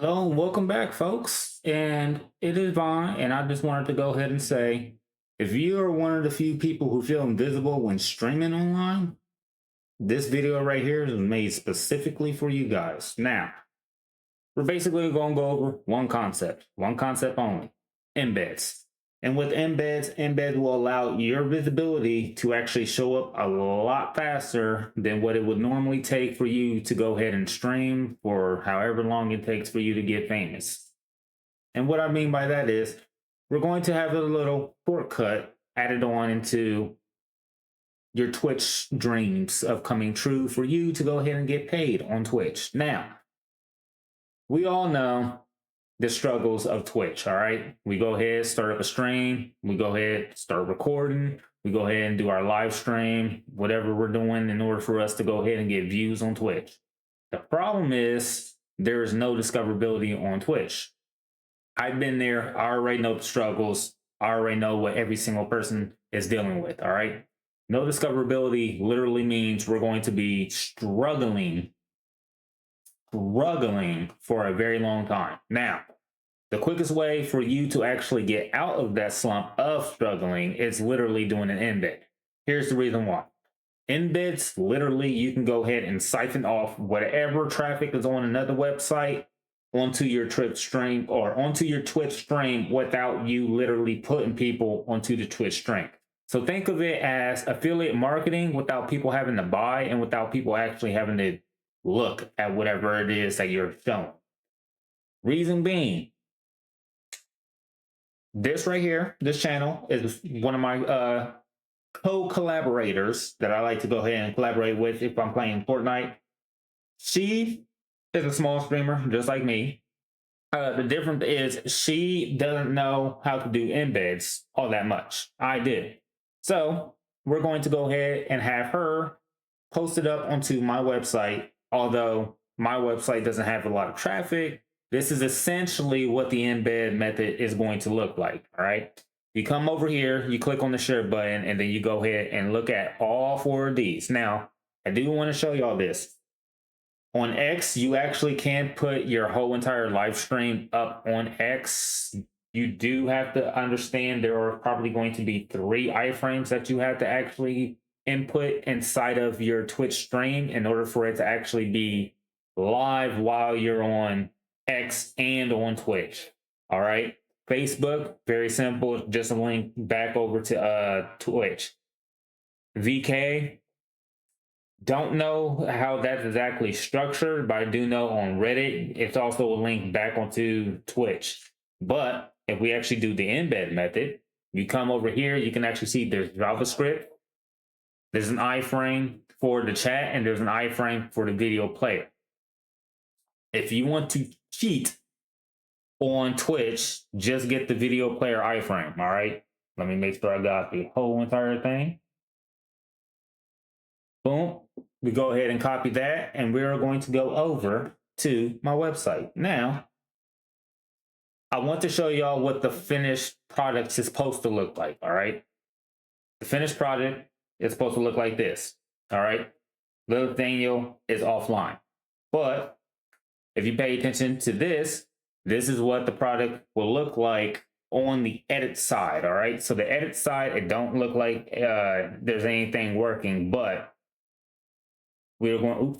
Hello and welcome back, folks. And it is Vaughn, and I just wanted to go ahead and say if you are one of the few people who feel invisible when streaming online, this video right here is made specifically for you guys. Now, we're basically going to go over one concept only embeds. And with embeds, embeds will allow your visibility to actually show up a lot faster than what it would normally take for you to go ahead and stream for however long it takes for you to get famous. And what I mean by that is we're going to have a little shortcut added on into your Twitch dreams of coming true for you to go ahead and get paid on Twitch. Now, we all know the struggles of Twitch, all right? We go ahead, start up a stream, we go ahead, start recording, we go ahead and do our live stream, whatever we're doing in order for us to go ahead and get views on Twitch. The problem is there is no discoverability on Twitch. I've been there. I already know the struggles. I already know what every single person is dealing with. All right. No discoverability literally means we're going to be struggling for a very long time. Now, the quickest way for you to actually get out of that slump of struggling is literally doing an embed. Here's the reason why. Embeds, literally, you can go ahead and siphon off whatever traffic is on another website onto your Twitch stream or onto your Twitch stream without you literally putting people onto the Twitch stream. So think of it as affiliate marketing without people having to buy and without people actually having to look at whatever it is that you're showing. Reason being, this right here, this channel is one of my co-collaborators that I like to go ahead and collaborate with if I'm playing Fortnite. She is a small streamer just like me. The difference is she doesn't know how to do embeds all that much. I did. So we're going to go ahead and have her post it up onto my website. Although my website doesn't have a lot of traffic, this is essentially what the embed method is going to look like. All right. You come over here, you click on the share button, and then you go ahead and look at all four of these. Now, I do want to show y'all this. On X, you actually can put your whole entire live stream up on X. You do have to understand there are probably going to be 3 iframes that you have to actually input inside of your Twitch stream in order for it to actually be live while you're on X and on Twitch. All right. Facebook, very simple. Just a link back over to Twitch. VK, don't know how that's exactly structured, but I do know on Reddit, it's also a link back onto Twitch. But if we actually do the embed method, you come over here, you can actually see there's JavaScript, there's an iframe for the chat, and there's an iframe for the video player. If you want to cheat on Twitch, just get the video player iframe, all right? Let me make sure I got the whole entire thing. Boom. We go ahead and copy that, and we're going to go over to my website. Now, I want to show y'all what the finished product is supposed to look like, all right? The finished product is supposed to look like this, all right? Little Daniel is offline. But if you pay attention to this, this is what the product will look like on the edit side, all right? So the edit side, it don't look like there's anything working, but we're going,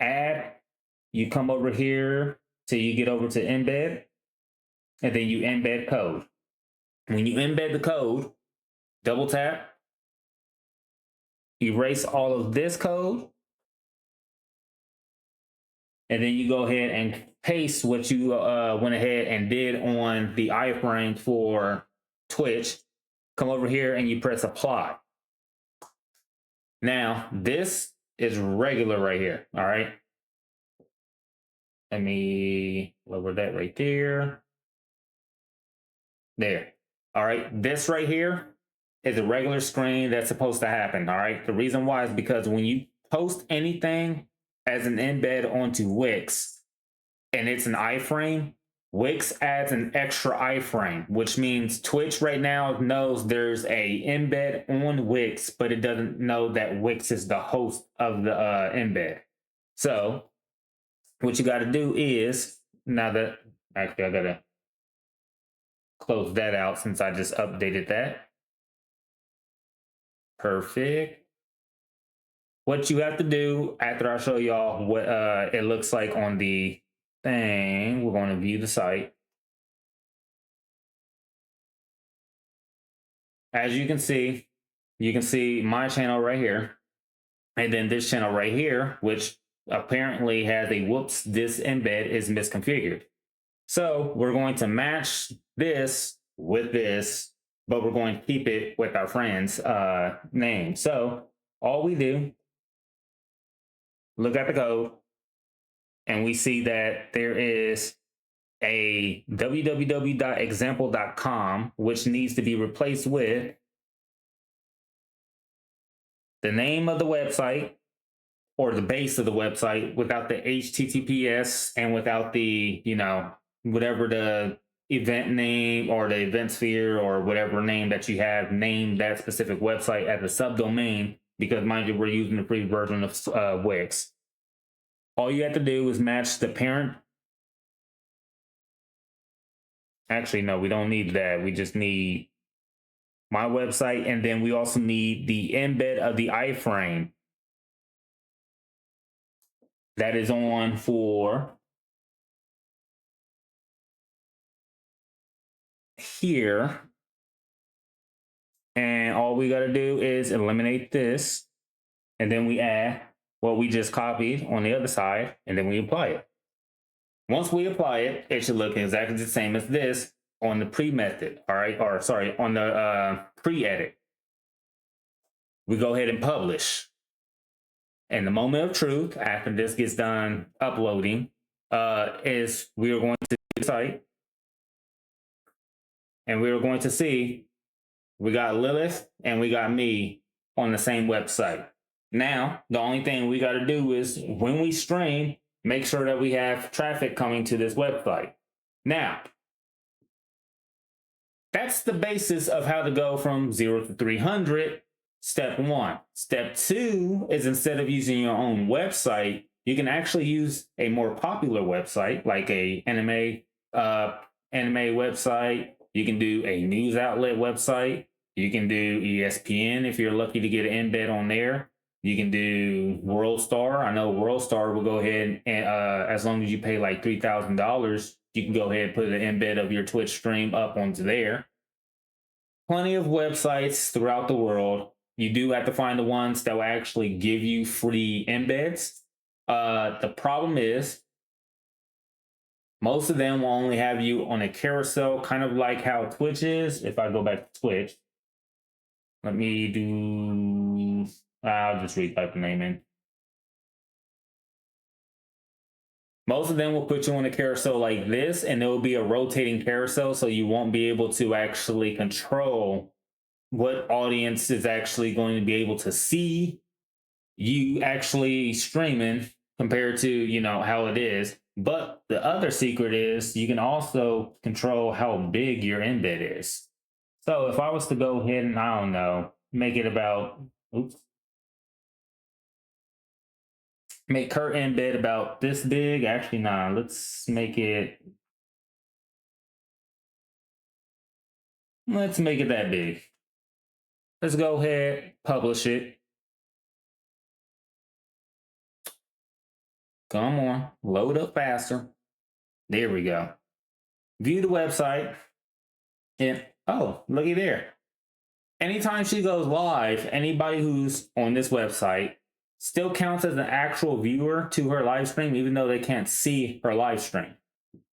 add, you come over here till you get over to embed, and then you embed code. When you embed the code, double tap, erase all of this code, and then you go ahead and paste what you went ahead and did on the iframe for Twitch. Come over here and you press apply. Now, this is regular right here, all right? Let me lower that right there. There. All right. This right here is a regular screen that's supposed to happen. All right. The reason why is because when you post anything as an embed onto Wix and it's an iframe, Wix adds an extra iframe, which means Twitch right now knows there's a embed on Wix, but it doesn't know that Wix is the host of the embed. So what you got to do is, now that actually I got to close that out since I just updated that. Perfect. What you have to do after I show y'all what it looks like on the thing, we're going to view the site. As you can see my channel right here, and then this channel right here, which apparently has a whoops, this embed is misconfigured. So we're going to match this with this, but we're going to keep it with our friend's name. So all we do, look at the code, and we see that there is a www.example.com, which needs to be replaced with the name of the website or the base of the website without the HTTPS and without the, whatever the event name or the event sphere or whatever name that you have, name that specific website as a subdomain, because mind you, we're using the free version of Wix. All you have to do is match the parent. Actually, no, we don't need that. We just need my website, and then we also need the embed of the iframe that is on for here. And all we got to do is eliminate this, and then we add what we just copied on the other side, and then we apply it. Once we apply it, it should look exactly the same as this on the pre-method, all right? Or sorry, on the pre-edit. We go ahead and publish. And the moment of truth, after this gets done uploading, is we are going to the site, and we are going to see we got Lilith and we got me on the same website. Now, the only thing we got to do is when we stream, make sure that we have traffic coming to this website. Now, that's the basis of how to go from 0 to 300. Step 1. Step 2 is, instead of using your own website, you can actually use a more popular website like a anime website. You can do a news outlet website. You can do ESPN if you're lucky to get an embed on there. You can do WorldStar. I know WorldStar will go ahead and as long as you pay like $3,000, you can go ahead and put an embed of your Twitch stream up onto there. Plenty of websites throughout the world. You do have to find the ones that will actually give you free embeds. The problem is most of them will only have you on a carousel, kind of like how Twitch is. If I go back to Twitch, let me do, I'll just retype the name in. Most of them will put you on a carousel like this, and there will be a rotating carousel, so you won't be able to actually control what audience is actually going to be able to see you actually streaming compared to, how it is. But the other secret is you can also control how big your embed is. So if I was to go ahead and, I don't know, make it about, make Kurt embed about this big. Actually, nah, let's make it that big. Let's go ahead, publish it. Come on, load up faster. There we go. View the website. And oh, looky there. Anytime she goes live, anybody who's on this website still counts as an actual viewer to her live stream, even though they can't see her live stream.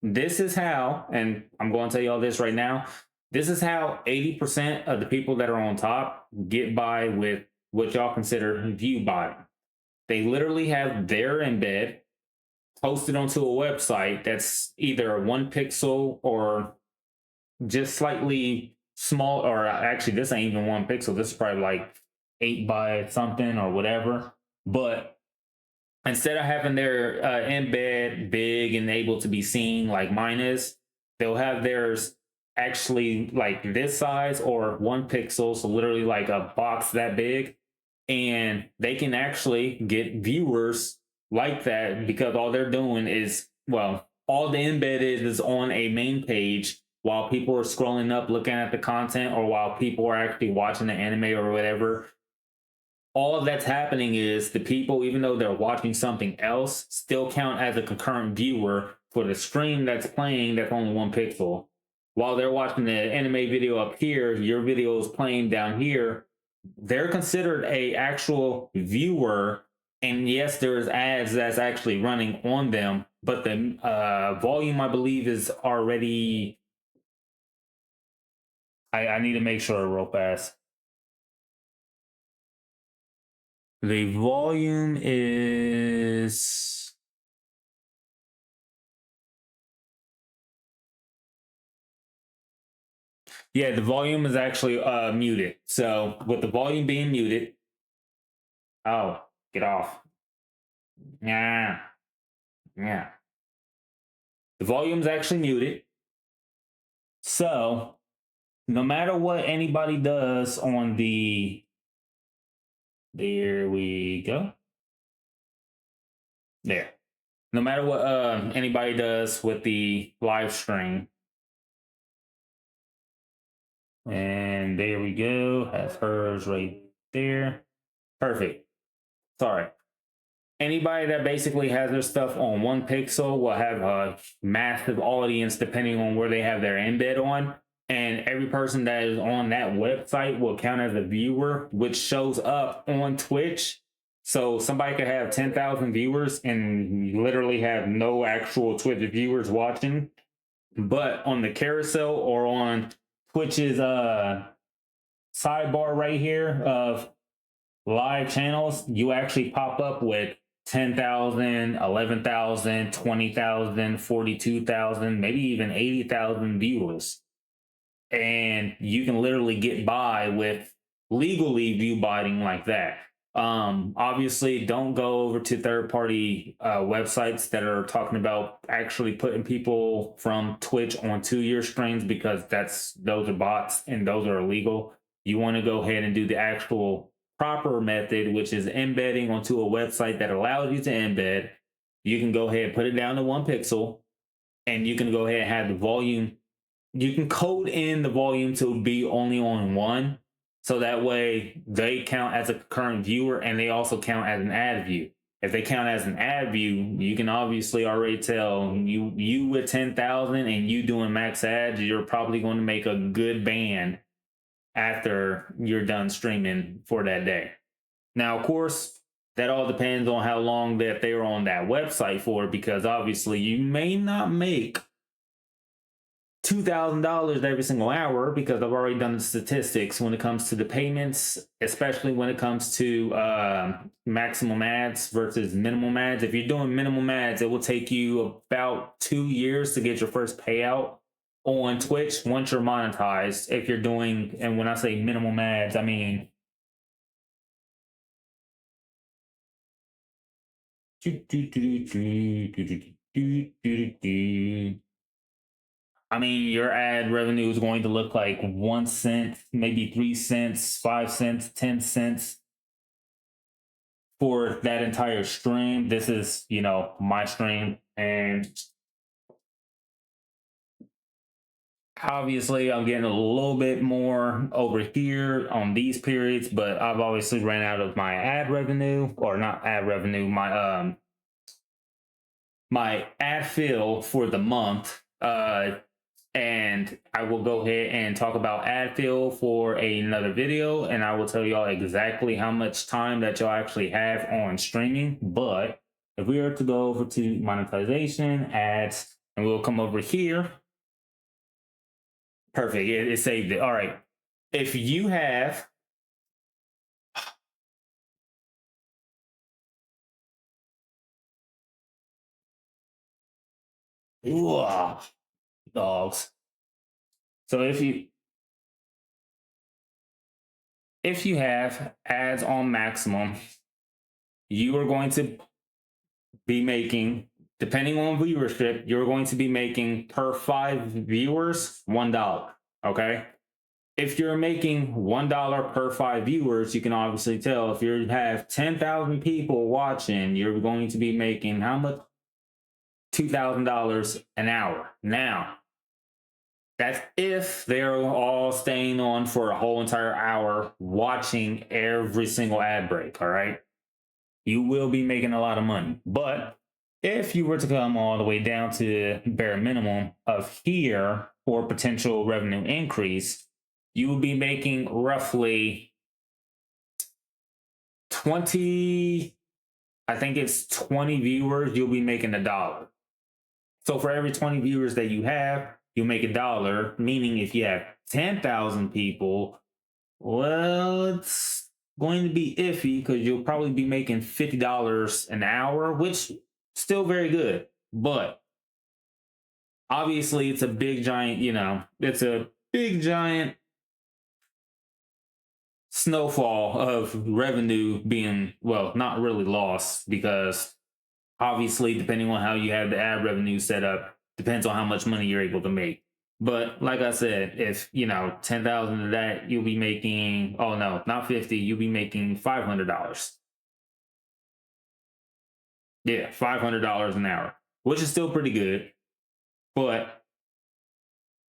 This is how, and I'm going to tell you all this right now, this is how 80% of the people that are on top get by with what y'all consider view bottom. They literally have their embed posted onto a website that's either 1 pixel or just slightly small, or actually this ain't even 1 pixel. This is probably like 8 by something or whatever. But instead of having their embed big and able to be seen like mine is, they'll have theirs actually like this size or 1 pixel, so literally like a box that big, and they can actually get viewers like that because all they're doing is, well, all the embed is on a main page while people are scrolling up looking at the content, or while people are actually watching the anime or whatever. All that's happening is the people, even though they're watching something else, still count as a concurrent viewer for the stream that's playing that's only 1 pixel. While they're watching the anime video up here, your video is playing down here. They're considered a actual viewer, and yes, there's ads that's actually running on them, but the volume, I believe, is already. I need to make sure real fast. The volume is. Yeah, the volume is actually muted. So with the volume being muted, oh, get off. Yeah, yeah. The volume's actually muted. So no matter what anybody does on the, there we go. There. No matter what anybody does with the live stream. And there we go. Has hers right there. Perfect. Sorry. Anybody that basically has their stuff on 1 pixel will have a massive audience depending on where they have their embed on. And every person that is on that website will count as a viewer, which shows up on Twitch. So somebody could have 10,000 viewers and literally have no actual Twitch viewers watching. But on the carousel or on Twitch's sidebar right here of live channels, you actually pop up with 10,000, 11,000, 20,000, 42,000, maybe even 80,000 viewers. And you can literally get by with legally view botting like that. Obviously, don't go over to third-party websites that are talking about actually putting people from Twitch onto your streams, because those are bots and those are illegal. You want to go ahead and do the actual proper method, which is embedding onto a website that allows you to embed. You can go ahead and put it down to 1 pixel, and you can go ahead and have the volume. You can code in the volume to be only on 1, so that way they count as a current viewer, and they also count as an ad view. If they count as an ad view, you can obviously already tell you with 10,000 and you doing max ads, you're probably going to make a good band after you're done streaming for that day. Now, of course, that all depends on how long that they're on that website for, because obviously you may not make $2,000 every single hour, because I've already done the statistics when it comes to the payments, especially when it comes to maximum ads versus minimum ads. If you're doing minimum ads, it will take you about 2 years to get your first payout on Twitch once you're monetized. If you're doing, and when I say minimum ads, I mean your ad revenue is going to look like 1 cent, maybe 3 cents, 5 cents, 10 cents for that entire stream. This is, my stream. And obviously I'm getting a little bit more over here on these periods, but I've obviously ran out of my ad revenue, or not ad revenue, my ad fill for the month. And I will go ahead and talk about ad fill for another video, and I will tell y'all exactly how much time that y'all actually have on streaming. But if we were to go over to monetization, ads, and we'll come over here. Perfect, it saved it. All right. If you have dogs. So if you have ads on maximum, you are going to be making, depending on viewership, you're going to be making per 5 viewers $1. Okay. if you're making $1 per 5 viewers, you can obviously tell if you have 10,000 people watching, you're going to be making how much? $2,000 an hour. Now, that's if they're all staying on for a whole entire hour watching every single ad break. All right. You will be making a lot of money. But if you were to come all the way down to bare minimum of here for potential revenue increase, you will be making roughly 20, I think it's 20 viewers, you'll be making $1. So for every 20 viewers that you have, you'll make $1, meaning if you have 10,000 people, well, it's going to be iffy because you'll probably be making $50 an hour, which still very good. But obviously it's a big giant, it's a big giant snowfall of revenue being, well, not really lost, because obviously depending on how you have the ad revenue set up depends on how much money you're able to make. But like I said, if 10,000 of that, you'll be making, oh no, not 50, you'll be making $500. Yeah, $500 an hour, which is still pretty good. But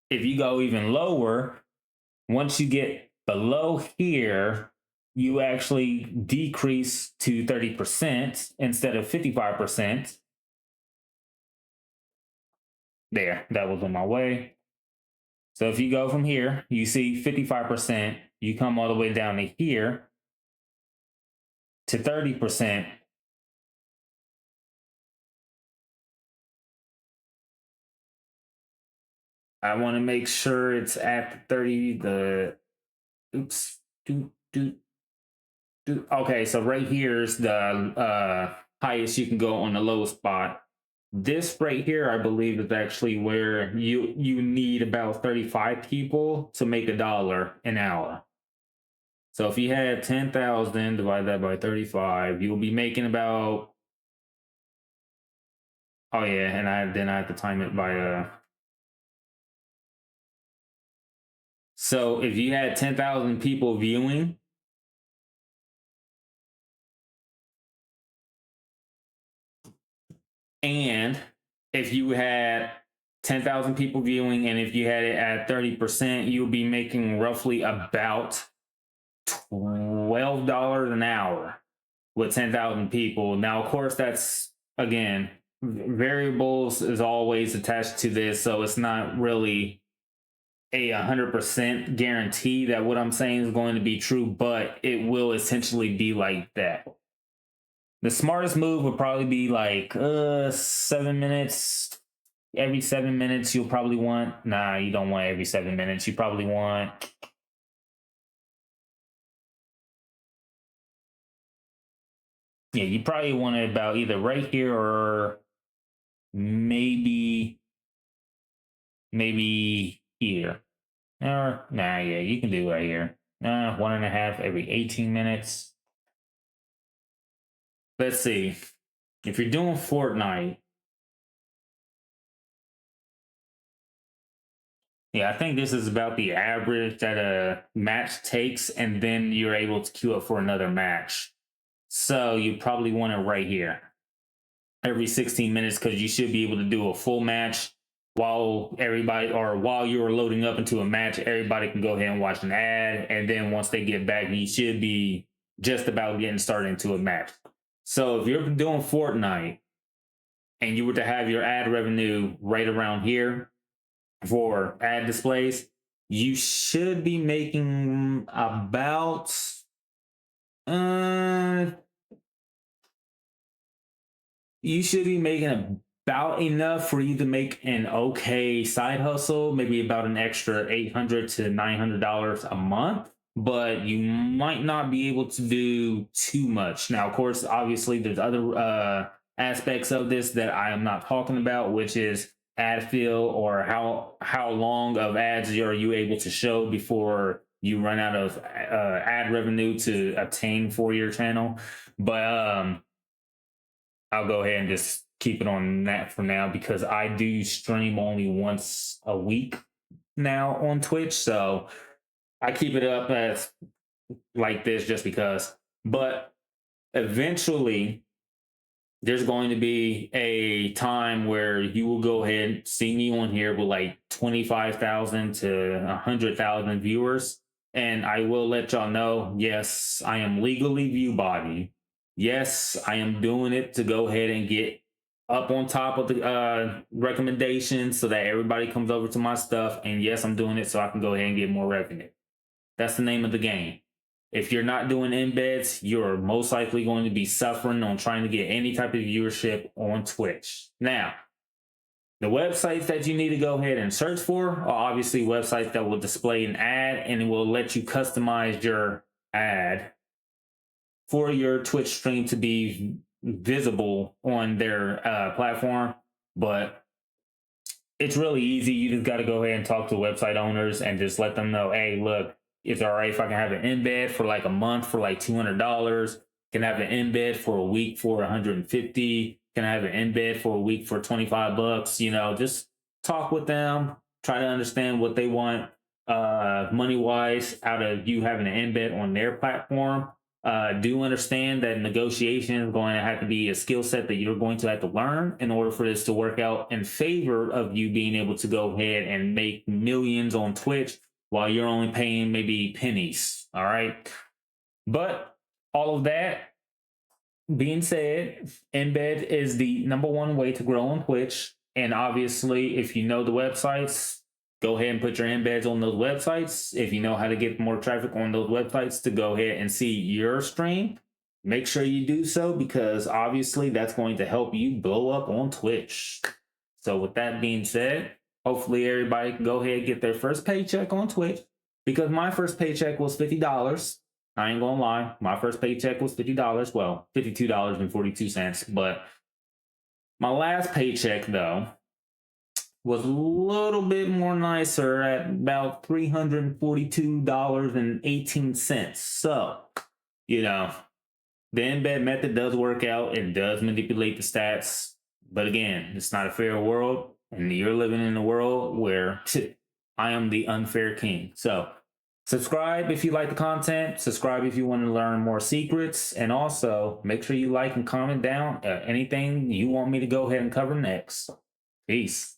if you go even lower, once you get below here, you actually decrease to 30% instead of 55%. There, that was on my way. So if you go from here, you see 55%, you come all the way down to here to 30%. I want to make sure it's at the 30, okay, so right here is the highest you can go on the lowest spot. This right here, I believe, is actually where you need about 35 people to make $1 an hour. So if you had 10,000, divide that by 35, you'll be making about, oh yeah, and I have to time it by so if you had 10,000 people viewing, and if you had 10,000 people viewing, and if you had it at 30%, you'll be making roughly about $12 an hour with 10,000 people. Now, of course, that's, again, variables is always attached to this, so it's not really a 100% guarantee that what I'm saying is going to be true, but it will essentially be like that. The smartest move would probably be like 7 minutes. Every 7 minutes, you'll probably want, nah, you don't want every 7 minutes. You probably want, yeah, you probably want it about either right here or maybe here. Or, nah, yeah, you can do right here. 1.5 every 18 minutes. Let's see. If you're doing Fortnite, yeah, I think this is about the average that a match takes, and then you're able to queue up for another match. So you probably want it right here every 16 minutes, because you should be able to do a full match while while you're loading up into a match. Everybody can go ahead and watch an ad, and then once they get back, you should be just about getting started into a match. So if you're doing Fortnite and you were to have your ad revenue right around here for ad displays, you should be making about you should be making about enough for you to make an okay side hustle, maybe about an extra $800 to $900 a month, but you might not be able to do too much. Now, of course, obviously there's other aspects of this that I am not talking about, which is ad fill, or how long of ads are you able to show before you run out of ad revenue to obtain for your channel. But I'll go ahead and just keep it on that for now, because I do stream only once a week now on Twitch. So I keep it up as like this just because. But eventually, there's going to be a time where you will go ahead and see me on here with like 25,000 to 100,000 viewers. And I will let y'all know, yes, I am legally ViewBody. Yes, I am doing it to go ahead and get up on top of the recommendations so that everybody comes over to my stuff. And yes, I'm doing it so I can go ahead and get more revenue. That's the name of the game. If you're not doing embeds, you're most likely going to be suffering on trying to get any type of viewership on Twitch. Now, the websites that you need to go ahead and search for are obviously websites that will display an ad and it will let you customize your ad for your Twitch stream to be visible on their platform. But it's really easy. You just got to go ahead and talk to website owners and just let them know, hey, look, it's all right if I can have an embed for like a month for like $200. Can I have an embed for a week for 150? Can I have an embed for a week for $25? You know, just talk with them, try to understand what they want money wise out of you having an embed on their platform. Do understand that negotiation is going to have to be a skill set that you're going to have to learn in order for this to work out in favor of you being able to go ahead and make millions on Twitch while you're only paying maybe pennies. All right. But all of that being said, embed is the #1 way to grow on Twitch. And obviously, if you know the websites, go ahead and put your embeds on those websites. If you know how to get more traffic on those websites to go ahead and see your stream, make sure you do so because obviously that's going to help you blow up on Twitch. So with that being said, hopefully everybody can go ahead and get their first paycheck on Twitch because my first paycheck was $50. I ain't gonna lie, my first paycheck was $50. Well, $52.42. But my last paycheck though was a little bit more nicer at about $342.18. So, you know, the embed method does work out. It does manipulate the stats. But again, it's not a fair world. And you're living in a world where I am the unfair king. So subscribe if you like the content. Subscribe if you want to learn more secrets. And also make sure you like and comment down anything you want me to go ahead and cover next. Peace.